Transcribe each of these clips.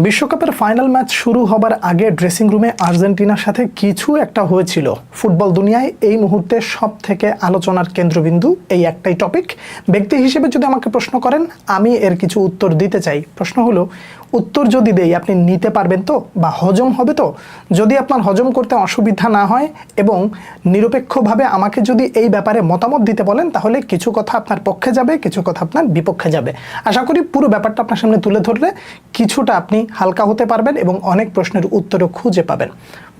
বিশ্বকাপের final match শুরু হবার আগে ড্রেসিং রুমে আর্জেন্টিনার সাথে কিছু একটা হয়েছিল। ফুটবল দুনিয়ায় এই মুহূর্তে সব থেকে আলোচনার কেন্দ্রবিন্দু এই একটাই টপিক। ব্যক্তি হিসেবে যদি আমাকে প্রশ্ন করেন, আমি এর কিছু উত্তর দিতে চাই। প্রশ্ন হলো, উত্তর যদি দেই আপনি নিতে পারবেন তো, বা হজম হবে তো? যদি আপনার হজম করতে অসুবিধা না হয় এবং নিরপেক্ষভাবে আমাকে যদি এই ব্যাপারে মতামত দিতে বলেন, তাহলে কিছু কথা আপনার পক্ষে যাবে, কিছু কথা আপনার বিপক্ষে যাবে। আশা করি পুরো ব্যাপারটা আপনার সামনে তুলে ধরলে কিছুটা আপনি হালকা হতে পারবেন এবং অনেক প্রশ্নের উত্তরও খুঁজে পাবেন।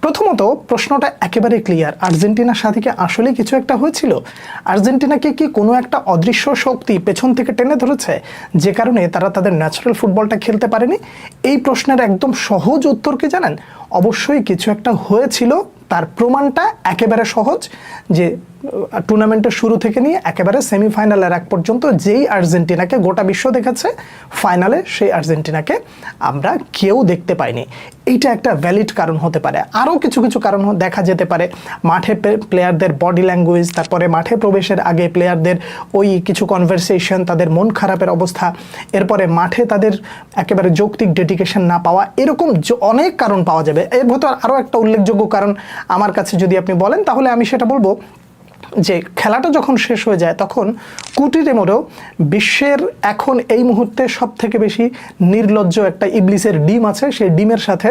প্রথমত, প্রশ্নটা একেবারে ক্লিয়ার। আর্জেন্টিনার সাথে কি আসলে কিছু একটা হয়েছিল? আর্জেন্টিনাকে কি কোনো একটা অদৃশ্য শক্তি পেছন থেকে টেনে ধরেছে, যে কারণে তারা তাদের ন্যাচারাল ফুটবলটা খেলতে পারেনি? এই প্রশ্নের একদম সহজ উত্তর কি জানেন? অবশ্যই কিছু একটা হয়েছিল। তার প্রমাণটা একেবারে সহজ, যে টুর্নামেন্টের শুরু থেকে নিয়ে একেবারে সেমিফাইনালের এক পর্যন্ত যেই আর্জেন্টিনাকে গোটা বিশ্ব দেখেছে, ফাইনালে সেই আর্জেন্টিনাকে আমরা কেউ দেখতে পাইনি। এইটা একটা ভ্যালিড কারণ হতে পারে। আরও কিছু কিছু কারণ দেখা যেতে পারে। মাঠে প্লেয়ারদের বডি ল্যাঙ্গুয়েজ, তারপরে মাঠে প্রবেশের আগে প্লেয়ারদের ওই কিছু কনভারসেশন, তাদের মন খারাপের অবস্থা, এরপরে মাঠে তাদের একেবারে যৌক্তিক ডেডিকেশন না পাওয়া, এরকম অনেক কারণ পাওয়া যাবে। এর ভেতর আরও একটা উল্লেখযোগ্য কারণ আমার কাছে যদি আপনি বলেন, তাহলে আমি সেটা বলবো যে খেলাটা যখন শেষ হয়ে যায় তখন কুটিরেমোরেও বিশ্বের এখন এই মুহূর্তে সব থেকে বেশি নির্লজ্জ একটা ইবলিসের ডিম আছে, সেই ডিমের সাথে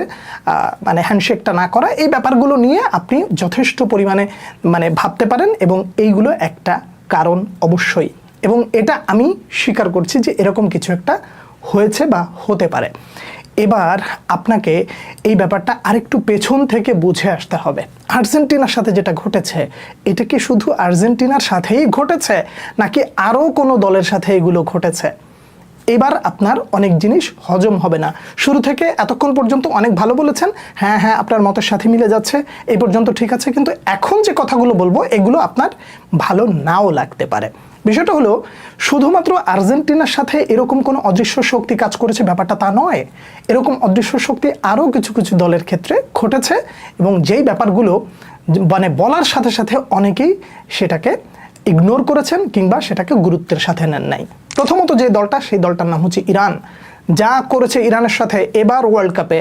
মানে হ্যান্ডশেকটা না করা, এই ব্যাপারগুলো নিয়ে আপনি যথেষ্ট পরিমাণে ভাবতে পারেন, এবং এইগুলো একটা কারণ অবশ্যই। এবং এটা আমি স্বীকার করছি যে এরকম কিছু একটা হয়েছে বা হতে পারে। এবার আপনাকে এই ব্যাপারটা আরেকটু পেছন থেকে বুঝে আসতে হবে। আর্জেন্টিনার সাথে যেটা ঘটেছে, এটা কি শুধু আর্জেন্টিনার সাথেই ঘটেছে, নাকি আরও কোনো দলের সাথে এগুলো ঘটেছে? এবার আপনার অনেক জিনিস হজম হবে না। শুরু থেকে এতক্ষণ পর্যন্ত অনেক ভালো বলেছেন, হ্যাঁ হ্যাঁ আপনার মতের সাথে মিলে যাচ্ছে, এই পর্যন্ত ঠিক আছে, কিন্তু এখন যে কথাগুলো বলবো এগুলো আপনার ভালো নাও লাগতে পারে। বিষয়টা হলো, শুধুমাত্র আর্জেন্টিনার সাথে এরকম কোনো অদৃশ্য শক্তি কাজ করেছে ব্যাপারটা তা নয়। এরকম অদৃশ্য শক্তি আরও কিছু কিছু দলের ক্ষেত্রে ঘটেছে, এবং যেই ব্যাপারগুলো বলার সাথে সাথে অনেকেই সেটাকে ইগনোর করেছেন কিংবা সেটাকে গুরুত্বের সাথে নেন নাই। প্রথমত যে দলটা, সেই দলটার নাম হচ্ছে ইরান। যা করেছে ইরানের সাথে এবার ওয়ার্ল্ড কাপে,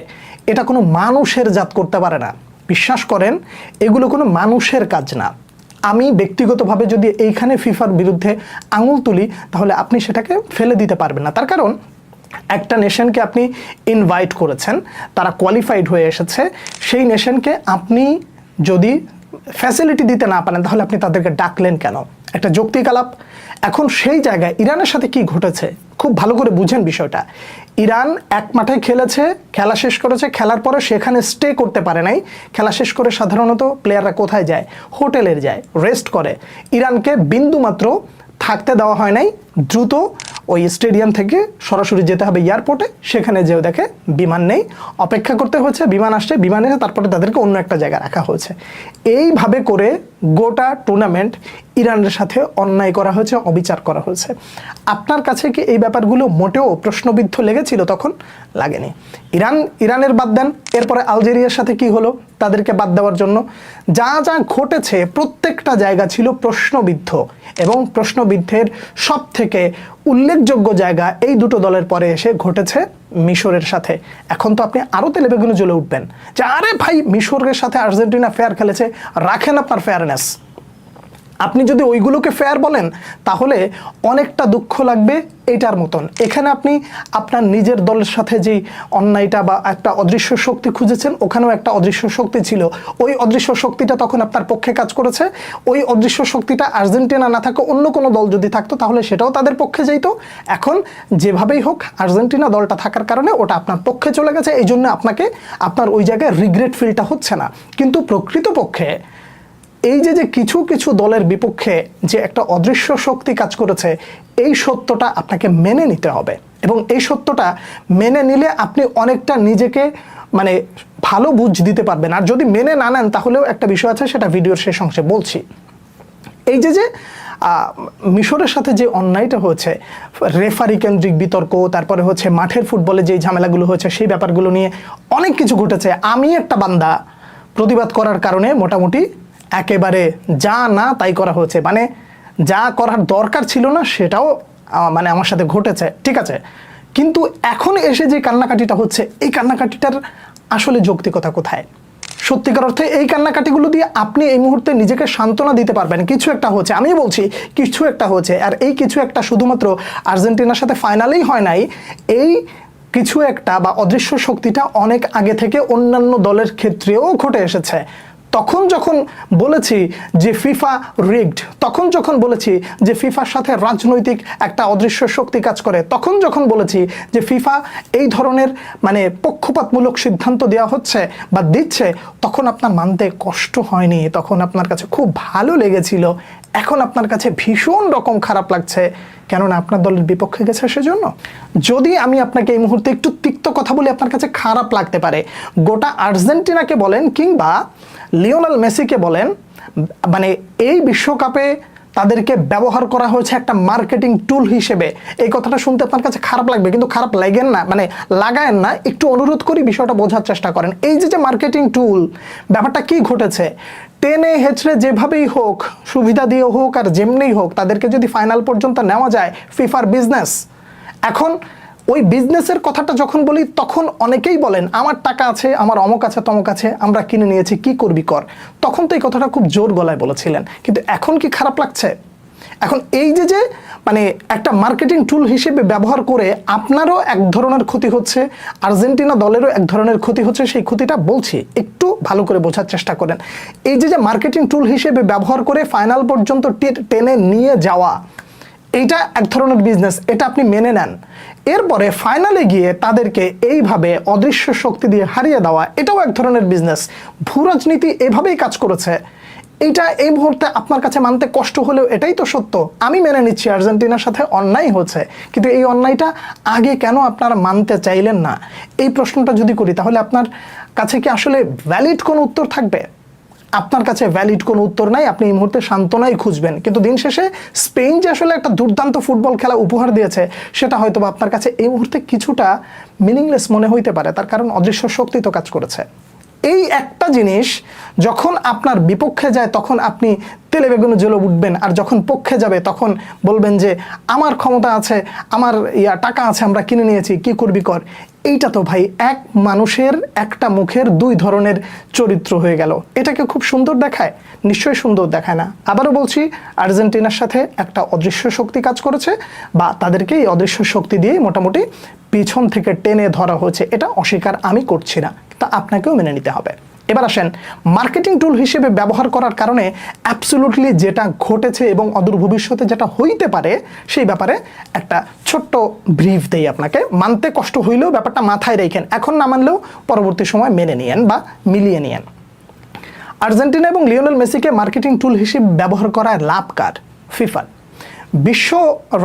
এটা কোনো মানুষের জাত করতে পারে না। বিশ্বাস করেন, এগুলো কোনো মানুষের কাজ না। আমি ব্যক্তিগতভাবে যদি এইখানে ফিফার বিরুদ্ধে আঙুল তুলি, তাহলে আপনি সেটাকে ফেলে দিতে পারবেন না। তার কারণ, একটা নেশনকে আপনি ইনভাইট করেছেন, তারা কোয়ালিফাইড হয়ে এসেছে, সেই নেশনকে আপনি যদি ফ্যাসিলিটি দিতে না পারেন, তাহলে আপনি তাদেরকে ডাকলেন কেন? একটা যৌক্তিক আলাপ। এখন সেই জায়গায় ইরানের সাথে কি ঘটেছে খুব ভালো করে বুঝেন বিষয়টা। ইরান এক মাঠে খেলেছে, খেলা শেষ করেছে, খেলার পরে সেখানে স্টে করতে পারে নাই। খেলা শেষ করে সাধারণত প্লেয়াররা কোথায় যায়? হোটেলে যায়, রেস্ট করে। ইরানকে বিন্দুমাত্র থাকতে দেওয়া হয় নাই। দ্রুত ওই স্টেডিয়াম থেকে সরাসরি যেতে হবে এয়ারপোর্টে, সেখানে যেও দেখে বিমান নেই, অপেক্ষা করতে হয়েছে, বিমান আসছে, বিমান এসে তারপরে তাদেরকে অন্য একটা জায়গায় রাখা হয়েছে। এইভাবে করে গোটা টুর্নামেন্ট ইরানের সাথে অন্যায় করা হয়েছে, অবিচার করা হয়েছে। আপনার কাছে কি এই ব্যাপারগুলো মোটেও প্রশ্নবিদ্ধ লেগেছিল? তখন লাগেনি। ইরানের বাদ দেন, এরপরে আলজেরিয়ার সাথে কি হলো তাদেরকে বাদ দেওয়ার জন্য? যা যা ঘটেছে প্রত্যেকটা জায়গা ছিল প্রশ্নবিদ্ধ, এবং প্রশ্নবিদ্ধের সব থেকে উল্লেখযোগ্য জায়গা এই দুটো দলের পরে এসে ঘটেছে মিশরের সাথে। এখন তো আপনি আরও তেলেবেগুনে জ্বলে উঠবেন যে আরে ভাই, মিশরের সাথে আর্জেন্টিনা ফেয়ার খেলেছে, রাখেন আপনার ফেয়ারনেস। আপনি যদি ওইগুলোকে ফেয়ার বলেন, তাহলে অনেকটা দুঃখ লাগবে এটার মতন। এখানে আপনি আপনার নিজের দলের সাথে যেই অন্যায়টা বা একটা অদৃশ্য শক্তি খুঁজেছেন, ওখানেও একটা অদৃশ্য শক্তি ছিল। ওই অদৃশ্য শক্তিটা তখন আপনার পক্ষে কাজ করেছে। ওই অদৃশ্য শক্তিটা আর্জেন্টিনা না থাকে অন্য কোনো দল যদি থাকতো, তাহলে সেটাও তাদের পক্ষে যাইতো। এখন যেভাবেই হোক, আর্জেন্টিনা দলটা থাকার কারণে ওটা আপনার পক্ষে চলে গেছে, এই জন্য আপনার ওই জায়গায় রিগ্রেট ফিলটা হচ্ছে না। কিন্তু প্রকৃতপক্ষে এই যে কিছু কিছু দলের বিপক্ষে যে একটা অদৃশ্য শক্তি কাজ করেছে, এই সত্যটা আপনাকে মেনে নিতে হবে। এবং এই সত্যটা মেনে নিলে আপনি অনেকটা নিজেকে ভালো বুঝ দিতে পারবেন। আর যদি মেনে না নেন, তাহলেও একটা বিষয় আছে, সেটা ভিডিওর শেষ অংশে বলছি। এই যে মিশরের সাথে যে অন্যায়টা হয়েছে, রেফারি কেন্দ্রিক বিতর্ক, তারপরে হচ্ছে মাঠের ফুটবলে যে ঝামেলাগুলো হয়েছে, সেই ব্যাপারগুলো নিয়ে অনেক কিছু ঘটেছে। আমি একটা বান্দা, প্রতিবাদ করার কারণে মোটামুটি একেবারে যা না তাই করা হয়েছে। যা করার দরকার ছিল না সেটাও আমার সাথে ঘটেছে, ঠিক আছে। কিন্তু এখন এসে যে কান্নাকাটিটা হচ্ছে, এই কান্নাকাটিটার আসলে যৌক্তিকতা কোথায়? সত্যিকার অর্থে এই কান্নাকাটিগুলো দিয়ে আপনি এই মুহূর্তে নিজেকে সান্ত্বনা দিতে পারবেন কিছু একটা হচ্ছে, আমি বলছি কিছু একটা হচ্ছে। আর এই কিছু একটা শুধুমাত্র আর্জেন্টিনার সাথে ফাইনালেই হয় নাই, এই কিছু একটা বা অদৃশ্য শক্তিটা অনেক আগে থেকে অন্যান্য দলের ক্ষেত্রেও ঘটে এসেছে। তখন যখন বলেছি যে ফিফা রিগড, তখন যখন বলেছি যে ফিফার সাথে রাজনৈতিক একটা অদৃশ্য শক্তি কাজ করে, তখন যখন বলেছি যে ফিফা এই ধরনের মানে পক্ষপাতমূলক সিদ্ধান্ত দেওয়া হচ্ছে বা দিচ্ছে, তখন আপনার মানতে কষ্ট হয়নি, তখন আপনার কাছে খুব ভালো লেগেছিল। এখন আপনার কাছে ভীষণ রকম খারাপ লাগছে, কেননা আপনার দলের বিপক্ষে গেছে সেজন্য। যদি আমি আপনাকে এই মুহূর্তে একটু তিক্ত কথা বলি, আপনার কাছে খারাপ লাগতে পারে। গোটা আর্জেন্টিনাকে বলেন কিংবা লিওনেল মেসিকে বলেন, মানে এই বিশ্বকাপে তাদেরকে ব্যবহার করা হয়েছে একটা মার্কেটিং টুল হিসেবে। এই কথাটা শুনতে আপনার কাছে খারাপ লাগবে, কিন্তু খারাপ লাগেন না, মানে লাগায়েন না, একটু অনুরোধ করি বিষয়টা বোঝার চেষ্টা করেন। এই যে মার্কেটিং টুল, ব্যাপারটা কি ঘটেছে, টেনে হেঁচড়ে যেভাবেই হোক, সুবিধা দিয়ে হোক আর যেমনিই হোক, তাদেরকে যদি ফাইনাল পর্যন্ত নেওয়া যায়, ফিফার বিজনেস। এখন ওই বিজনেসের কথাটা যখন বলি, তখন অনেকেই বলেন আমার টাকা আছে, আমার অমক আছে তমক আছে, আমরা কিনে নিয়েছি, কি করবি কর। তখন তো এই কথাটা খুব জোর গলায় বলেছিলেন, কিন্তু এখন কি খারাপ লাগছে? এখন এই যে মানে একটা মার্কেটিং টুল হিসেবে ব্যবহার করে আপনারও এক ধরনের ক্ষতি হচ্ছে, আর্জেন্টিনা দলেরও এক ধরনের ক্ষতি হচ্ছে। সেই ক্ষতিটা বলছি, একটু ভালো করে বোঝার চেষ্টা করেন। এই যে মার্কেটিং টুল হিসেবে ব্যবহার করে ফাইনাল পর্যন্ত টেনে নিয়ে যাওয়া, এইটা এক ধরনের বিজনেস, এটা আপনি মেনে নেন। এরপরে ফাইনালে গিয়ে তাদেরকে এইভাবে অদৃশ্য শক্তি দিয়ে হারিয়ে দেওয়া, এটাও এক ধরনের বিজনেস। ভূ রাজনীতি এভাবেই কাজ করেছে। এইটা এই মুহূর্তে আপনার কাছে মানতে কষ্ট হলেও এটাই তো সত্য। আমি মেনে নিচ্ছি আর্জেন্টিনার সাথে অন্যায় হচ্ছে, কিন্তু এই অন্যায়টা আগে কেন আপনারা মানতে চাইলেন না? এই প্রশ্নটা যদি করি, তাহলে আপনার কাছে কি আসলে ভ্যালিড কোনো উত্তর থাকবে? আপনার কাছে ভ্যালিড কোনো উত্তর নাই, আপনি এই মুহূর্তে সান্ত্বনাই খুঁজবেন। কিন্তু দিন শেষে স্পেন যে আসলে একটা দুর্দান্ত ফুটবল খেলা উপহার দিয়েছে, সেটা হয়তো বা আপনার কাছে এই মুহূর্তে কিছুটা মিনিংলেস মনে হইতে পারে, তার কারণ অদৃশ্য শক্তি তো কাজ করেছে। এই একটা জিনিস যখন আপনার বিপক্ষে যায়, তখন আপনি তেলে বেগুনে জ্বলে উঠবেন, আর যখন পক্ষে যাবে তখন বলবেন যে আমার ক্ষমতা আছে, আমার টাকা আছে, আমরা কিনে নিয়েছি, কি করবি কর। এইটা তো ভাই এক মানুষের একটা মুখের দুই ধরনের চরিত্র হয়ে গেল। এটাকে খুব সুন্দর দেখায়? নিশ্চয়ই সুন্দর দেখায় না। আবারও বলছি, আর্জেন্টিনার সাথে একটা অদৃশ্য শক্তি কাজ করেছে, বা তাদেরকে এই অদৃশ্য শক্তি দিয়ে মোটামুটি পিছন থেকে টেনে ধরা হয়েছে, এটা অস্বীকার আমি করছি না, তা আপনাকেও মেনে নিতে হবে। এবার আসেন, মার্কেটিং টুল হিসেবে ব্যবহার করার কারণে অ্যাবসলিউটলি যেটা ঘটেছে এবং অদূর ভবিষ্যতে যেটা হইতে পারে, সেই ব্যাপারে একটা ছোট্ট ব্রিফ দেই আপনাকে। মানতে কষ্ট হইলেও ব্যাপারটা মাথায় রেখেন, এখন না মানলেও পরবর্তী সময় মেনে নিয়েন বা মিলিয়ে নিয়েন। আর্জেন্টিনা এবং লিওনেল মেসিকে মার্কেটিং টুল হিসেবে ব্যবহার করার লাভ কার? ফিফার। বিশ্ব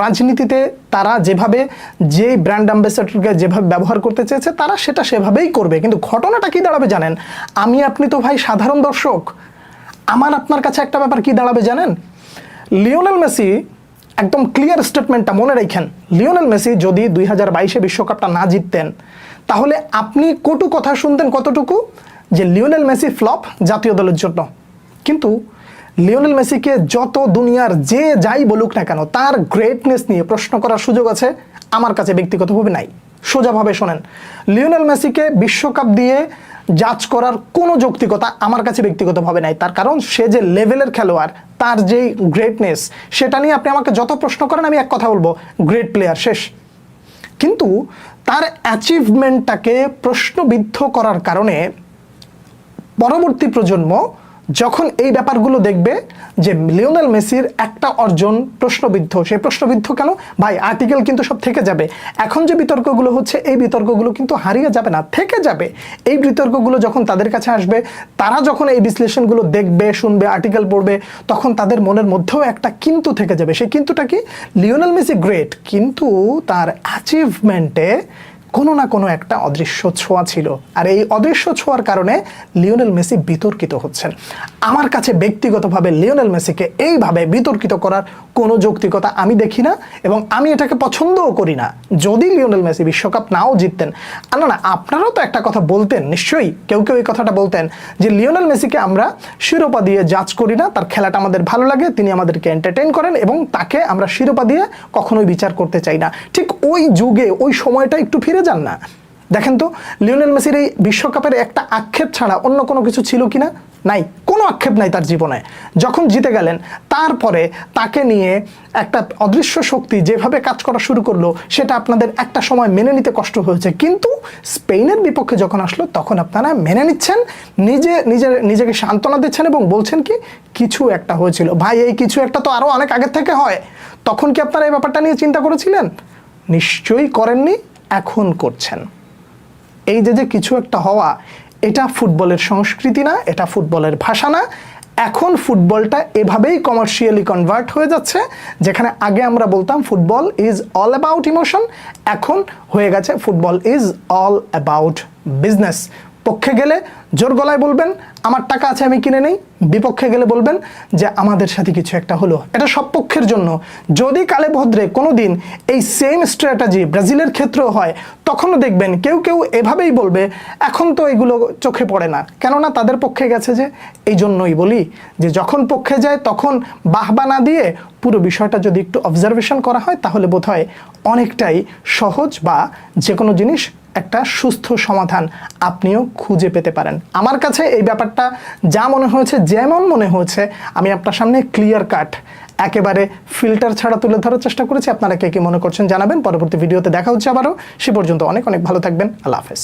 রাজনীতিতে তারা যেভাবে যে ব্র্যান্ড অ্যাম্বাসেডরকে যেভাবে ব্যবহার করতে চেয়েছে, তারা সেটা সেভাবেই করবে। কিন্তু ঘটনাটা কি দাঁড়াবে জানেন? আমি আপনি তো ভাই সাধারণ দর্শক, আমার আপনার কাছে একটা ব্যাপার কি দাঁড়াবে জানেন? লিওনেল মেসি, একদম ক্লিয়ার স্টেটমেন্টটা মনে রাখেন, লিওনেল মেসি যদি 2022 বিশ্বকাপটা না জিততেন, তাহলে আপনি কটু কথা শুনতেন কতটুকু, যে লিওনেল মেসি ফ্লপ জাতীয় দলের জন্য। কিন্তু লিওনেল মেসিকে যত দুনিয়ার যে যাই বলুক না কেন, তার গ্রেটনেস নিয়ে প্রশ্ন করার সুযোগ আছে আমার কাছে ব্যক্তিগতভাবে নাই। সোজাভাবে শোনেন, লিওনেল মেসিকে বিশ্বকাপ দিয়ে জাজ করার কোনো যৌক্তিকতা আমার কাছে ব্যক্তিগতভাবে নাই। তার কারণ সে যে লেভেলের খেলোয়াড়, তার যেই গ্রেটনেস, সেটা নিয়ে আপনি আমাকে যত প্রশ্ন করেন, আমি এক কথা বলবো, গ্রেট প্লেয়ার, শেষ। কিন্তু তার অ্যাচিভমেন্টটাকে প্রশ্নবিদ্ধ করার কারণে পরবর্তী প্রজন্ম যখন এই ব্যাপারগুলো দেখবে যে লিওনেল মেসির একটা অর্জন প্রশ্নবিদ্ধ, সেই প্রশ্নবিদ্ধ কেন ভাই, আর্টিকেল কিন্তু সব থেকে যাবে। এখন যে বিতর্কগুলো হচ্ছে, এই বিতর্কগুলো কিন্তু হারিয়ে যাবে না, থেকে যাবে। এই বিতর্কগুলো যখন তাদের কাছে আসবে, তারা যখন এই বিশ্লেষণগুলো দেখবে, শুনবে, আর্টিকেল পড়বে, তখন তাদের মনের মধ্যেও একটা কিন্তু থেকে যাবে। সেই কিন্তুটা কি? লিওনেল মেসি গ্রেট, কিন্তু তার অ্যাচিভমেন্টে কোনো না কোনো একটা অদৃশ্য ছোঁয়া ছিল, আর এই অদৃশ্য ছোঁয়ার কারণে লিওনেল মেসি বিতর্কিত হচ্ছেন। আমার কাছে ব্যক্তিগতভাবে লিওনেল মেসিকে এইভাবে বিতর্কিত করার কোনো যৌক্তিকতা আমি দেখি না, এবং আমি এটাকে পছন্দও করি না। যদি লিওনেল মেসি বিশ্বকাপ নাও জিততেন, না আপনারাও তো একটা কথা বলতেন নিশ্চয়ই, কেউ কেউ এই কথাটা বলতেন যে লিওনেল মেসিকে আমরা শিরোপা দিয়ে জাজ করি না, তার খেলাটা আমাদের ভালো লাগে, তিনি আমাদেরকে এন্টারটেইন করেন এবং তাকে আমরা শিরোপা দিয়ে কখনোই বিচার করতে চাই না। ঠিক ওই যুগে ওই সময়টা একটু ফিরে যান না। দেখেন তো লিওনেল মেসির এই বিশ্বকাপের একটা আক্ষেপ ছাড়া অন্য কোনো কিছু ছিল কিনা? নাই, কোনো আক্ষেপ নাই তার জীবনে। যখন জিতে গেলেন তারপরে তাকে নিয়ে একটা অদৃশ্য শক্তি যেভাবে কাজ করা শুরু করলো সেটা আপনাদের একটা সময় মেনে নিতে কষ্ট হয়েছে, কিন্তু স্পেনের বিপক্ষে যখন আসলো তখন আপনারা মেনে নিচ্ছেন, নিজেকে সান্ত্বনা দিচ্ছেন এবং বলছেন কি কিছু একটা হয়েছিল। ভাই এই কিছু একটা তো আরও অনেক আগের থেকে হয়, তখন কি আপনারা এই ব্যাপারটা নিয়ে চিন্তা করেছিলেন? নিশ্চয়ই করেননি, এখন করছেন। এই যে কিছু একটা হওয়া, এটা ফুটবলের সংস্কৃতি না, এটা ফুটবলের ভাষা না। এখন ফুটবলটা এভাবেই কমার্শিয়ালি কনভার্ট হয়ে যাচ্ছে, যেখানে আগে আমরা বলতাম football is all about emotion, এখন হয়ে গেছে football is all about business. পক্ষে গেলে জোর গলায় বলবেন আমার টাকা আছে আমি কিনে নেই, বিপক্ষে গেলে বলবেন যে আমাদের সাথে কিছু একটা হলো। এটা সব পক্ষের জন্য। যদি কালে ভদ্রে কোনো দিন এই সেম স্ট্র্যাটেজি ব্রাজিলের ক্ষেত্রেও হয়, তখনও দেখবেন কেউ কেউ এভাবেই বলবে এখন তো এগুলো চোখে পড়ে না, কেননা তাদের পক্ষে গেছে। যে এই জন্যই বলি যে যখন পক্ষে যায় তখন বাহবা না দিয়ে পুরো বিষয়টা যদি একটু অবজারভেশন করা হয় তাহলে বোধহয় অনেকটাই সহজ, বা যে কোনো জিনিস একটা সুস্থ সমাধান আপনিও খুঁজে পেতে পারেন। আমার কাছে এই ব্যাপারটা যা মনে হয়েছে, যেমন মনে হয়েছে, আমি আপনার সামনে ক্লিয়ার কাট একেবারে ফিল্টার ছাড়া তুলে ধরার চেষ্টা করেছি। আপনারা কে কি মনে করছেন জানাবেন। পরবর্তী ভিডিওতে দেখা হচ্ছে আবারও। সে পর্যন্ত অনেক অনেক ভালো থাকবেন। আল্লাহ হাফেজ।